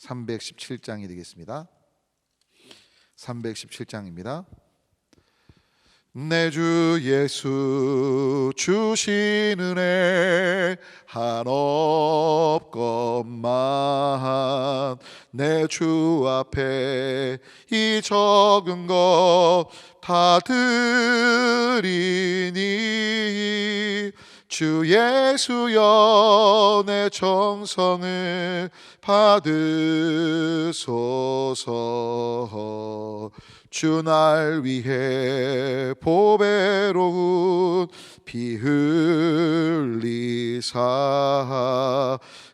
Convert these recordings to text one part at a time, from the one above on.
317장이 되겠습니다. 317장입니다. 내 주 예수 주신 은혜 한없건만 내 주 앞에 이 적은 것 다 드리니 주 예수여 내 정성을 받으소서. 주 날 위해 보배로운 피 흘리사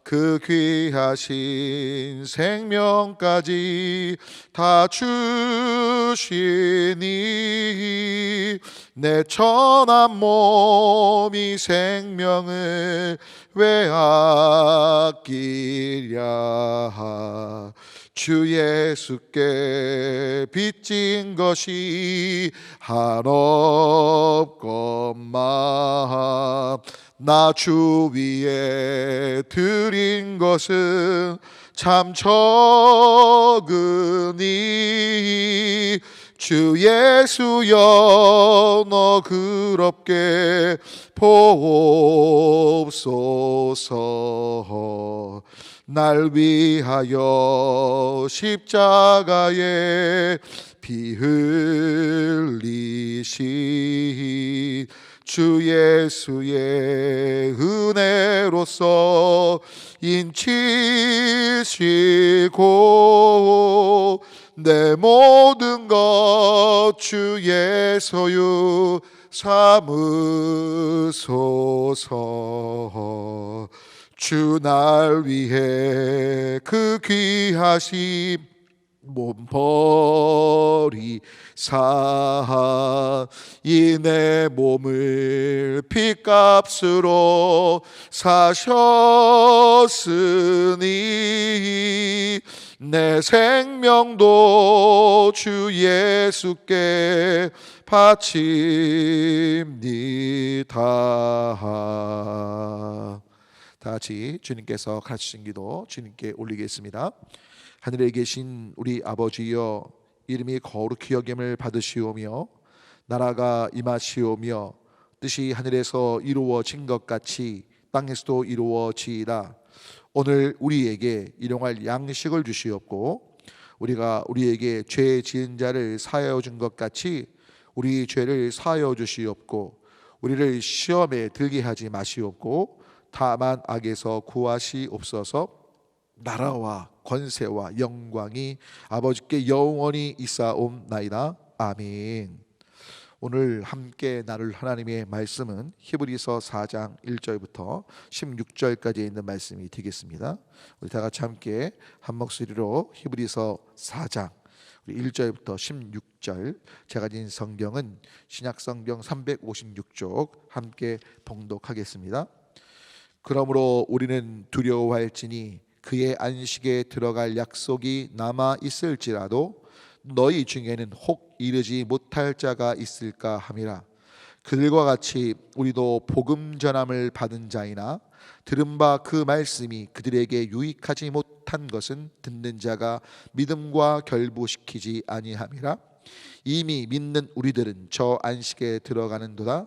그 귀하신 생명까지 다 주시니 내 천한 몸이 생명을 왜 아끼랴. 주 예수께 빚진 것이 한없건만 나 주 위에 드린 것은 참 적으니 주 예수여 너 그럽게 보옵소서. 날 위하여 십자가에 피 흘리신 주 예수의 은혜로서 인치시고 내 모든 것 주의 소유 삼으소서. 주 날 위해 그 귀하신 몸 버리사 이 내 몸을 피값으로 사셨으니 내 생명도 주 예수께 바칩니다. 다 같이 주님께서 가르치신 기도 주님께 올리겠습니다. 하늘에 계신 우리 아버지여, 이름이 거룩히 여김을 받으시오며 나라가 임하시오며 뜻이 하늘에서 이루어진 것 같이 땅에서도 이루어지이다. 오늘 우리에게 일용할 양식을 주시옵고 우리가 우리에게 죄 지은 자를 사하여 준 것 같이 우리 죄를 사하여 주시옵고 우리를 시험에 들게 하지 마시옵고 다만 악에서 구하시옵소서. 나라와 권세와 영광이 아버지께 영원히 있사옵나이다. 아멘. 오늘 함께 나눌 하나님의 말씀은 히브리서 4장 1절부터 16절까지 있는 말씀이 되겠습니다. 우리 다 같이 함께 한 목소리로 히브리서 4장 1절부터 16절, 제가 가진 성경은 신약성경 356쪽 함께 봉독하겠습니다. 그러므로 우리는 두려워할지니 그의 안식에 들어갈 약속이 남아 있을지라도 너희 중에는 혹 이르지 못할 자가 있을까 함이라. 그들과 같이 우리도 복음 전함을 받은 자이나 들은 바 그 말씀이 그들에게 유익하지 못한 것은 듣는 자가 믿음과 결부시키지 아니함이라. 이미 믿는 우리들은 저 안식에 들어가는도다.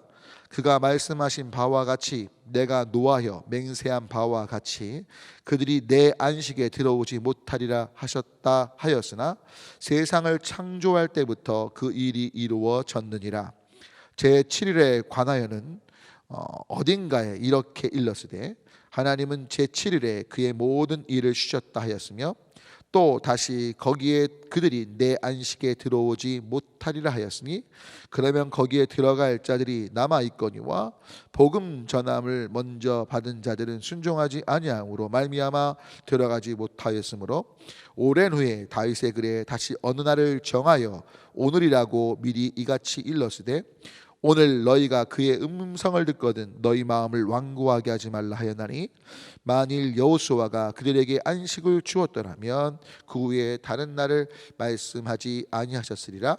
그가 말씀하신 바와 같이 내가 노하여 맹세한 바와 같이 그들이 내 안식에 들어오지 못하리라 하셨다 하였으나 세상을 창조할 때부터 그 일이 이루어졌느니라. 제7일에 관하여는 어딘가에 이렇게 일렀으되 하나님은 제7일에 그의 모든 일을 쉬셨다 하였으며 또 다시 거기에 그들이 내 안식에 들어오지 못하리라 하였으니 그러면 거기에 들어갈 자들이 남아 있거니와 복음 전함을 먼저 받은 자들은 순종하지 아니함으로 말미암아 들어가지 못하였으므로 오랜 후에 다윗의 글에 다시 어느 날을 정하여 오늘이라고 미리 이같이 일렀으되 오늘 너희가 그의 음성을 듣거든 너희 마음을 완고하게 하지 말라 하였나니 만일 여호수아가 그들에게 안식을 주었더라면 그 후에 다른 날을 말씀하지 아니하셨으리라.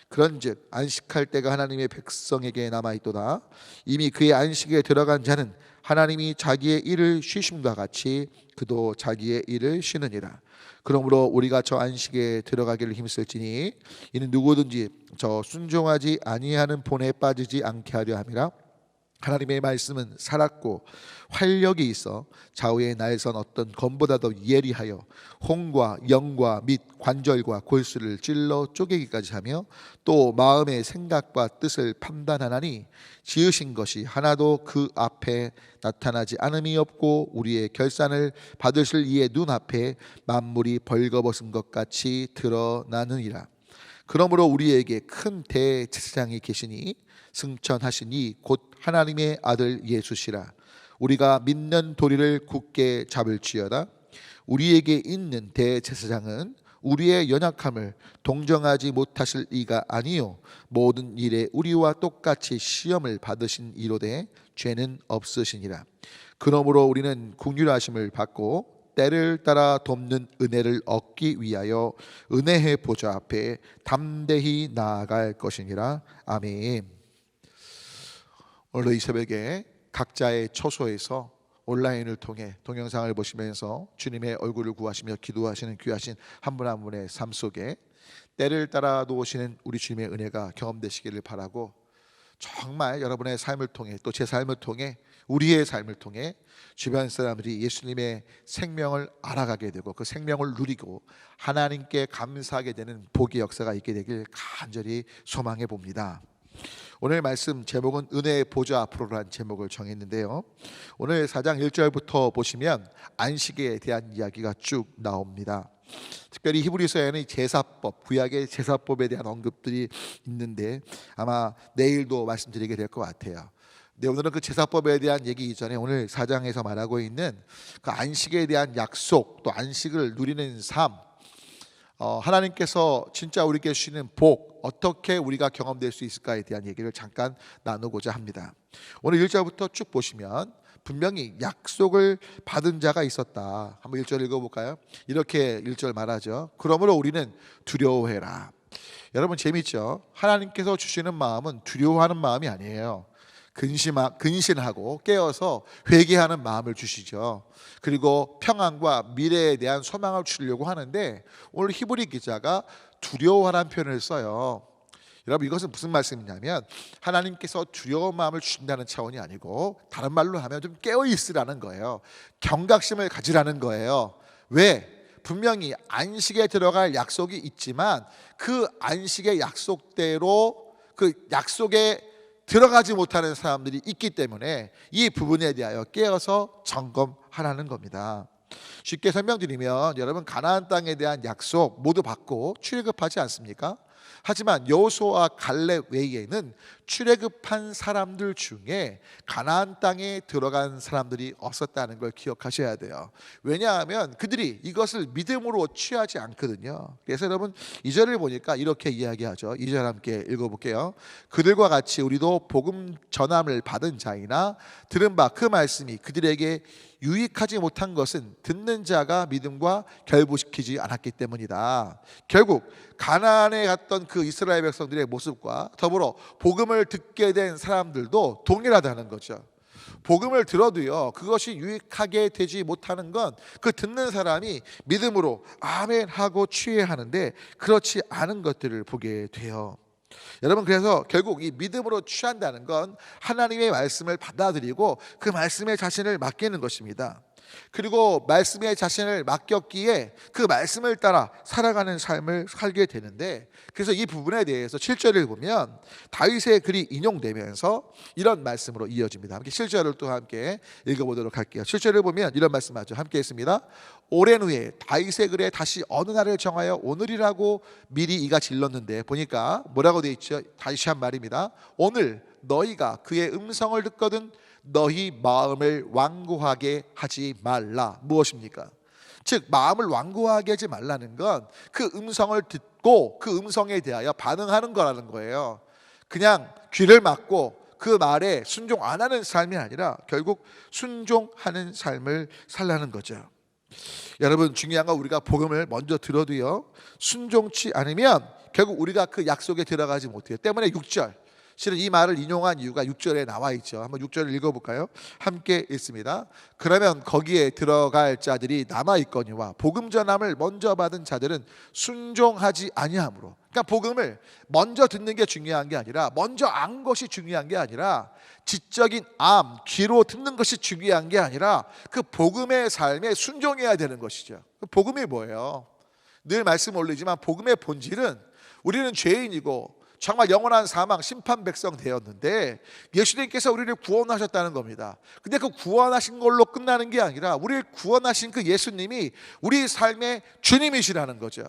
그런즉 안식할 때가 하나님의 백성에게 남아있도다. 이미 그의 안식에 들어간 자는 하나님이 자기의 일을 쉬심과 같이 그도 자기의 일을 쉬느니라. 그러므로 우리가 저 안식에 들어가기를 힘쓸지니 이는 누구든지 저 순종하지 아니하는 본에 빠지지 않게 하려 함이라. 하나님의 말씀은 살았고 활력이 있어 좌우의 날선 어떤 검보다도 예리하여 혼과 영과 및 관절과 골수를 찔러 쪼개기까지 하며 또 마음의 생각과 뜻을 판단하나니 지으신 것이 하나도 그 앞에 나타나지 않음이 없고 우리의 결산을 받으실 이의 눈앞에 만물이 벌거벗은 것 같이 드러나느니라. 그러므로 우리에게 큰 대제사장이 계시니 승천하시니 곧 하나님의 아들 예수시라. 우리가 믿는 도리를 굳게 잡을지어다. 우리에게 있는 대제사장은 우리의 연약함을 동정하지 못하실 이가 아니요 모든 일에 우리와 똑같이 시험을 받으신 이로되 죄는 없으시니라. 그러므로 우리는 긍휼하심을 받고 때를 따라 돕는 은혜를 얻기 위하여 은혜의 보좌 앞에 담대히 나아갈 것이니라. 아멘. 오늘 이 새벽에 각자의 처소에서 온라인을 통해 동영상을 보시면서 주님의 얼굴을 구하시며 기도하시는 귀하신 한 분 한 분의 삶 속에 때를 따라 놓으시는 우리 주님의 은혜가 경험되시기를 바라고, 정말 여러분의 삶을 통해 또 제 삶을 통해 우리의 삶을 통해 주변 사람들이 예수님의 생명을 알아가게 되고 그 생명을 누리고 하나님께 감사하게 되는 복의 역사가 있게 되길 간절히 소망해 봅니다. 오늘 말씀 제목은 은혜의 보좌 앞으로라는 제목을 정했는데요, 오늘 4장 1절부터 보시면 안식에 대한 이야기가 쭉 나옵니다. 특별히 히브리서에는 제사법, 구약의 제사법에 대한 언급들이 있는데 아마 내일도 말씀드리게 될 것 같아요. 네, 오늘은 그 제사법에 대한 얘기 이전에 오늘 4장에서 말하고 있는 그 안식에 대한 약속, 또 안식을 누리는 삶, 하나님께서 진짜 우리에게 주시는 복, 어떻게 우리가 경험될 수 있을까에 대한 얘기를 잠깐 나누고자 합니다. 오늘 1절부터 쭉 보시면 분명히 약속을 받은 자가 있었다. 한번 1절 읽어볼까요? 이렇게 1절 말하죠. 그러므로 우리는 두려워해라. 여러분 재밌죠? 하나님께서 주시는 마음은 두려워하는 마음이 아니에요. 근신하고 깨어서 회개하는 마음을 주시죠. 그리고 평안과 미래에 대한 소망을 주려고 하는데 오늘 히브리 기자가 두려워하라는 표현을 써요. 여러분 이것은 무슨 말씀이냐면 하나님께서 두려운 마음을 주신다는 차원이 아니고 다른 말로 하면 좀 깨어있으라는 거예요. 경각심을 가지라는 거예요. 왜? 분명히 안식에 들어갈 약속이 있지만 그 안식의 약속대로 그 약속에 들어가지 못하는 사람들이 있기 때문에 이 부분에 대하여 깨어서 점검하라는 겁니다. 쉽게 설명드리면 여러분 가나안 땅에 대한 약속 모두 받고 출애굽하지 않습니까? 하지만 여호수아와 갈렙 외에는 출애굽한 사람들 중에 가나안 땅에 들어간 사람들이 없었다는 걸 기억하셔야 돼요. 왜냐하면 그들이 이것을 믿음으로 취하지 않거든요. 그래서 여러분 2절을 보니까 이렇게 이야기하죠. 2절 함께 읽어볼게요. 그들과 같이 우리도 복음 전함을 받은 자이나 들은 바 그 말씀이 그들에게 유익하지 못한 것은 듣는 자가 믿음과 결부시키지 않았기 때문이다. 결국 가나안에 갔던 그 이스라엘 백성들의 모습과 더불어 복음을 듣게 된 사람들도 동일하다는 거죠. 복음을 들어도요 그것이 유익하게 되지 못하는 건 그 듣는 사람이 믿음으로 아멘 하고 취해야 하는데 그렇지 않은 것들을 보게 돼요. 여러분 그래서 결국 이 믿음으로 취한다는 건 하나님의 말씀을 받아들이고 그 말씀에 자신을 맡기는 것입니다. 그리고 말씀에 자신을 맡겼기에 그 말씀을 따라 살아가는 삶을 살게 되는데, 그래서 이 부분에 대해서 7절을 보면 다윗의 글이 인용되면서 이런 말씀으로 이어집니다. 함께 7절을 또 함께 읽어보도록 할게요. 7절을 보면 이런 말씀하죠. 함께 했습니다. 오랜 후에 다윗의 글에 다시 어느 날을 정하여 오늘이라고 미리 이가 질렀는데 보니까 뭐라고 되어 있죠? 다시 한 말입니다. 오늘 너희가 그의 음성을 듣거든 너희 마음을 완고하게 하지 말라. 무엇입니까? 즉 마음을 완고하게 하지 말라는 건 그 음성을 듣고 그 음성에 대하여 반응하는 거라는 거예요. 그냥 귀를 막고 그 말에 순종 안 하는 삶이 아니라 결국 순종하는 삶을 살라는 거죠. 여러분 중요한 건 우리가 복음을 먼저 들어도요 순종치 않으면 결국 우리가 그 약속에 들어가지 못해요. 때문에 6절 실은 이 말을 인용한 이유가 6절에 나와 있죠. 한번 6절을 읽어볼까요? 함께 읽습니다. 그러면 거기에 들어갈 자들이 남아있거니와 복음 전함을 먼저 받은 자들은 순종하지 아니하므로, 그러니까 복음을 먼저 듣는 게 중요한 게 아니라, 먼저 안 것이 중요한 게 아니라, 지적인 귀로 듣는 것이 중요한 게 아니라 그 복음의 삶에 순종해야 되는 것이죠. 복음이 뭐예요? 늘 말씀 올리지만 복음의 본질은 우리는 죄인이고 정말 영원한 사망 심판 백성 되었는데 예수님께서 우리를 구원하셨다는 겁니다. 근데 그 구원하신 걸로 끝나는 게 아니라 우리를 구원하신 그 예수님이 우리 삶의 주님이시라는 거죠.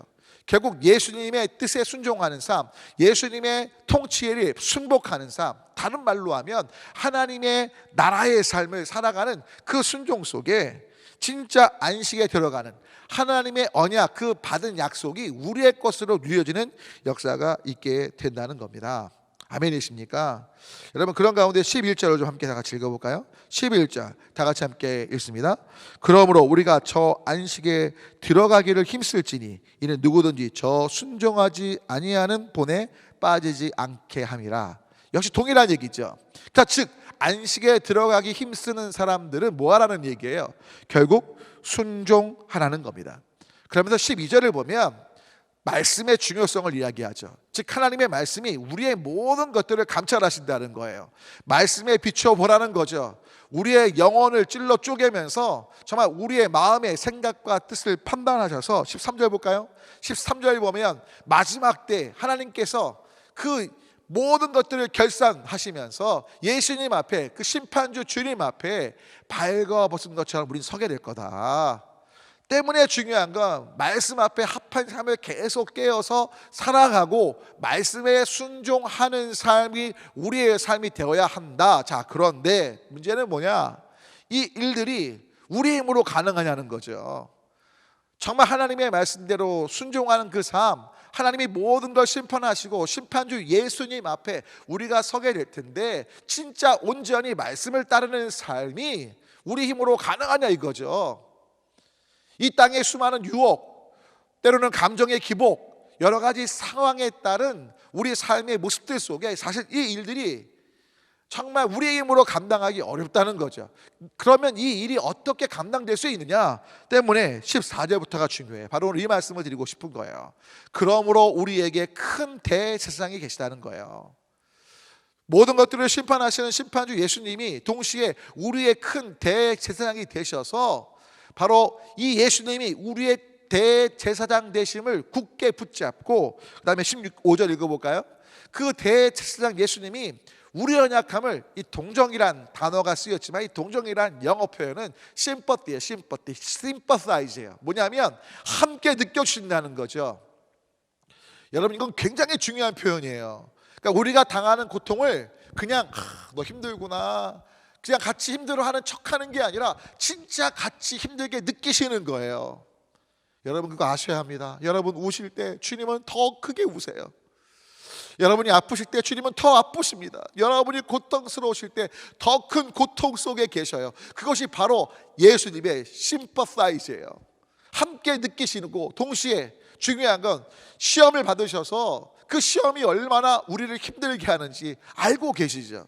결국 예수님의 뜻에 순종하는 삶, 예수님의 통치를 순복하는 삶, 다른 말로 하면 하나님의 나라의 삶을 살아가는 그 순종 속에 진짜 안식에 들어가는 하나님의 언약, 그 받은 약속이 우리의 것으로 누려지는 역사가 있게 된다는 겁니다. 아멘이십니까? 여러분, 그런 가운데 11절을 좀 함께 다 같이 읽어볼까요? 11절 다 같이 함께 읽습니다. 그러므로 우리가 저 안식에 들어가기를 힘쓸지니 이는 누구든지 저 순종하지 아니하는 본에 빠지지 않게 함이라. 역시 동일한 얘기죠. 그러니까 즉 안식에 들어가기 힘쓰는 사람들은 뭐 하라는 얘기예요? 결국 순종하라는 겁니다. 그러면서 12절을 보면 말씀의 중요성을 이야기하죠. 즉 하나님의 말씀이 우리의 모든 것들을 감찰하신다는 거예요. 말씀에 비춰보라는 거죠. 우리의 영혼을 찔러 쪼개면서 정말 우리의 마음의 생각과 뜻을 판단하셔서 13절 볼까요? 13절 보면 마지막 때 하나님께서 그 모든 것들을 결산하시면서 예수님 앞에, 그 심판주 주님 앞에 발거벗은 것처럼 우린 서게 될 거다. 때문에 중요한 건 말씀 앞에 합한 삶을 계속 깨어서 살아가고 말씀에 순종하는 삶이 우리의 삶이 되어야 한다. 자, 그런데 문제는 뭐냐? 이 일들이 우리 힘으로 가능하냐는 거죠. 정말 하나님의 말씀대로 순종하는 그 삶, 하나님이 모든 걸 심판하시고 심판주 예수님 앞에 우리가 서게 될 텐데 진짜 온전히 말씀을 따르는 삶이 우리 힘으로 가능하냐 이거죠. 이 땅의 수많은 유혹, 때로는 감정의 기복, 여러 가지 상황에 따른 우리 삶의 모습들 속에 사실 이 일들이 정말 우리의 힘으로 감당하기 어렵다는 거죠. 그러면 이 일이 어떻게 감당될 수 있느냐 때문에 14절부터가 중요해요. 바로 오늘 이 말씀을 드리고 싶은 거예요. 그러므로 우리에게 큰 대제사장이 계시다는 거예요. 모든 것들을 심판하시는 심판주 예수님이 동시에 우리의 큰 대제사장이 되셔서 바로 이 예수님이 우리의 대제사장 되심을 굳게 붙잡고, 그 다음에 16절 읽어볼까요? 그 대제사장 예수님이 우리 연약함을, 이 동정이란 단어가 쓰였지만 이 동정이란 영어 표현은 심퍼티예요. 심퍼티, 심퍼사이즈예요. 뭐냐면 함께 느껴주신다는 거죠. 여러분, 이건 굉장히 중요한 표현이에요. 그러니까 우리가 당하는 고통을 그냥 너 힘들구나, 그냥 같이 힘들어하는 척하는 게 아니라 진짜 같이 힘들게 느끼시는 거예요. 여러분, 그거 아셔야 합니다. 여러분 우실 때 주님은 더 크게 우세요. 여러분이 아프실 때 주님은 더 아프십니다. 여러분이 고통스러우실 때 더 큰 고통 속에 계셔요. 그것이 바로 예수님의 심퍼사이즈예요. 함께 느끼시고 동시에 중요한 건 시험을 받으셔서 그 시험이 얼마나 우리를 힘들게 하는지 알고 계시죠.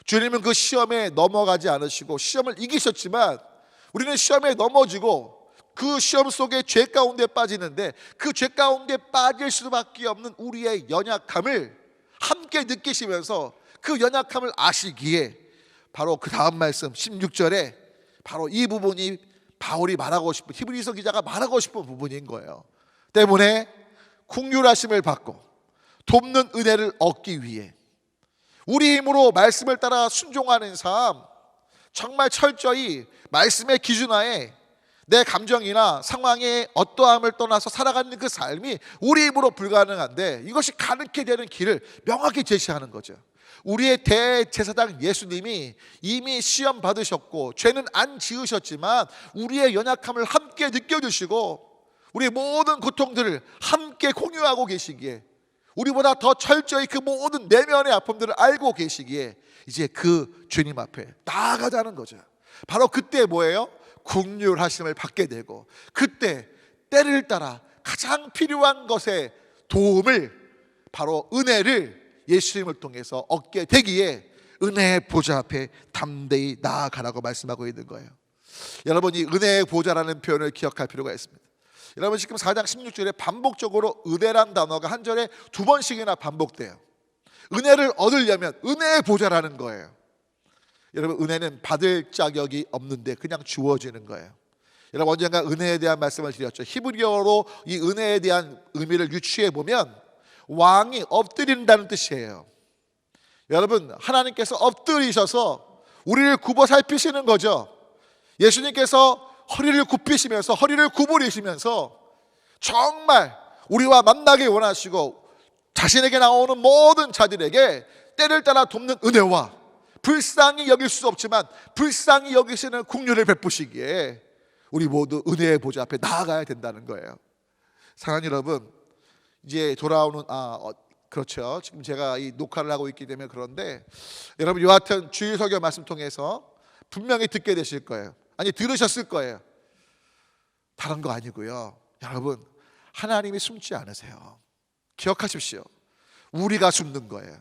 주님은 그 시험에 넘어가지 않으시고 시험을 이기셨지만 우리는 시험에 넘어지고 그 시험 속에 죄 가운데 빠지는데 그 죄 가운데 빠질 수밖에 없는 우리의 연약함을 함께 느끼시면서 그 연약함을 아시기에 바로 그 다음 말씀 16절에 바로 이 부분이 바울이 말하고 싶은, 히브리서 기자가 말하고 싶은 부분인 거예요. 때문에 긍휼하심을 받고 돕는 은혜를 얻기 위해 우리 힘으로 말씀을 따라 순종하는 삶, 정말 철저히 말씀의 기준하에 내 감정이나 상황의 어떠함을 떠나서 살아가는 그 삶이 우리 힘으로 불가능한데 이것이 가능케 되는 길을 명확히 제시하는 거죠. 우리의 대제사장 예수님이 이미 시험 받으셨고 죄는 안 지으셨지만 우리의 연약함을 함께 느껴주시고 우리의 모든 고통들을 함께 공유하고 계시기에, 우리보다 더 철저히 그 모든 내면의 아픔들을 알고 계시기에 이제 그 주님 앞에 나아가자는 거죠. 바로 그때 뭐예요? 긍휼하심을 받게 되고 그때 때를 따라 가장 필요한 것에 도움을, 바로 은혜를 예수님을 통해서 얻게 되기에 은혜의 보좌 앞에 담대히 나아가라고 말씀하고 있는 거예요. 여러분, 이 은혜의 보좌라는 표현을 기억할 필요가 있습니다. 여러분, 지금 4장 16절에 반복적으로 은혜란 단어가 한 절에 2번씩이나 반복돼요. 은혜를 얻으려면 은혜의 보좌라는 거예요. 여러분, 은혜는 받을 자격이 없는데 그냥 주어지는 거예요. 여러분, 언젠가 은혜에 대한 말씀을 드렸죠. 히브리어로 이 은혜에 대한 의미를 유추해 보면 왕이 엎드린다는 뜻이에요. 여러분, 하나님께서 엎드리셔서 우리를 굽어 살피시는 거죠. 예수님께서 허리를 굽히시면서 허리를 구부리시면서 정말 우리와 만나기 원하시고 자신에게 나오는 모든 자들에게 때를 따라 돕는 은혜와 불쌍히 여길 수 없지만 불쌍히 여기시는 긍휼을 베푸시기에 우리 모두 은혜의 보좌 앞에 나아가야 된다는 거예요. 사랑하는 여러분, 이제 돌아오는 그렇죠. 지금 제가 이 녹화를 하고 있기 때문에 그런데 여러분, 여하튼 주일 설교 말씀 통해서 분명히 듣게 되실 거예요. 아니, 들으셨을 거예요. 다른 거 아니고요. 여러분, 하나님이 숨지 않으세요. 기억하십시오. 우리가 숨는 거예요.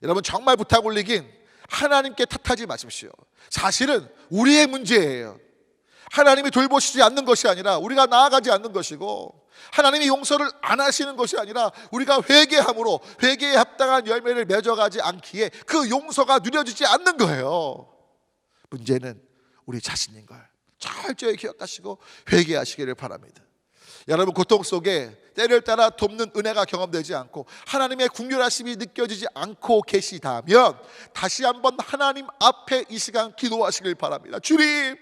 여러분, 정말 부탁 올리긴 하나님께 탓하지 마십시오. 사실은 우리의 문제예요. 하나님이 돌보시지 않는 것이 아니라 우리가 나아가지 않는 것이고, 하나님이 용서를 안 하시는 것이 아니라 우리가 회개함으로 회개에 합당한 열매를 맺어가지 않기에 그 용서가 누려지지 않는 거예요. 문제는 우리 자신인 걸 철저히 기억하시고 회개하시기를 바랍니다. 여러분, 고통 속에 때를 따라 돕는 은혜가 경험되지 않고 하나님의 긍휼하심이 느껴지지 않고 계시다면 다시 한번 하나님 앞에 이 시간 기도하시길 바랍니다. 주님,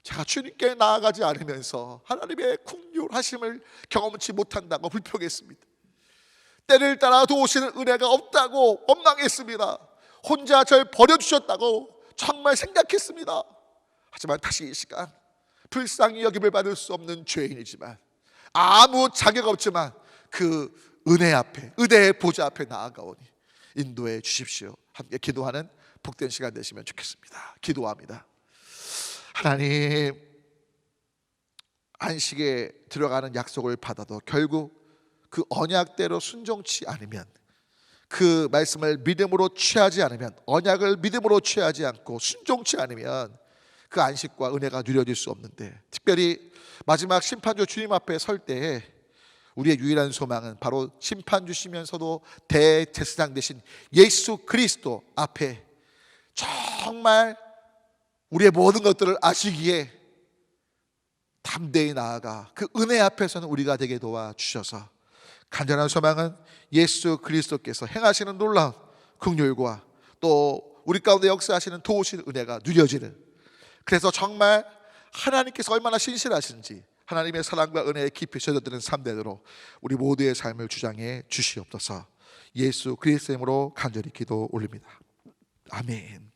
제가 주님께 나아가지 않으면서 하나님의 긍휼하심을 경험치 못한다고 불평했습니다. 때를 따라 도우시는 은혜가 없다고 원망했습니다. 혼자 절 버려주셨다고 정말 생각했습니다. 하지만 다시 이 시간 불쌍히 여김을 받을 수 없는 죄인이지만 아무 자격 없지만 그 은혜 앞에, 은혜의 보좌 앞에 나아가오니 인도해 주십시오. 함께 기도하는 복된 시간 되시면 좋겠습니다. 기도합니다. 하나님, 안식에 들어가는 약속을 받아도 결국 그 언약대로 순종치 않으면, 그 말씀을 믿음으로 취하지 않으면, 언약을 믿음으로 취하지 않고 순종치 않으면 그 안식과 은혜가 누려질 수 없는데, 특별히 마지막 심판주 주님 앞에 설 때에 우리의 유일한 소망은 바로 심판 주시면서도 대제사장 되신 예수 그리스도 앞에 정말 우리의 모든 것들을 아시기에 담대히 나아가 그 은혜 앞에서는 우리가 되게 도와주셔서, 간절한 소망은 예수 그리스도께서 행하시는 놀라운 긍휼과 또 우리 가운데 역사하시는 도우시는 은혜가 누려지는, 그래서 정말 하나님께서 얼마나 신실하신지 하나님의 사랑과 은혜에 깊이 젖어드는 삶되도록 우리 모두의 삶을 주장해 주시옵소서. 예수 그리스도의 이름으로 간절히 기도 올립니다. 아멘.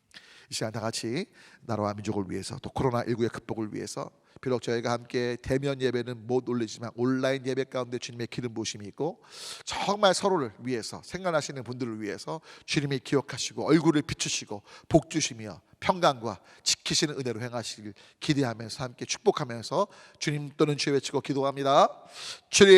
이 시간 다 같이 나라와 민족을 위해서, 또 코로나19의 극복을 위해서, 비록 저희가 함께 대면 예배는 못 올리지만 온라인 예배 가운데 주님의 기름 부으심이 있고, 정말 서로를 위해서, 생각하시는 분들을 위해서 주님이 기억하시고 얼굴을 비추시고 복 주시며 평강과 지키시는 은혜로 행하시길 기대하면서 함께 축복하면서 주님 또는 주여 외치고 기도합니다. 주님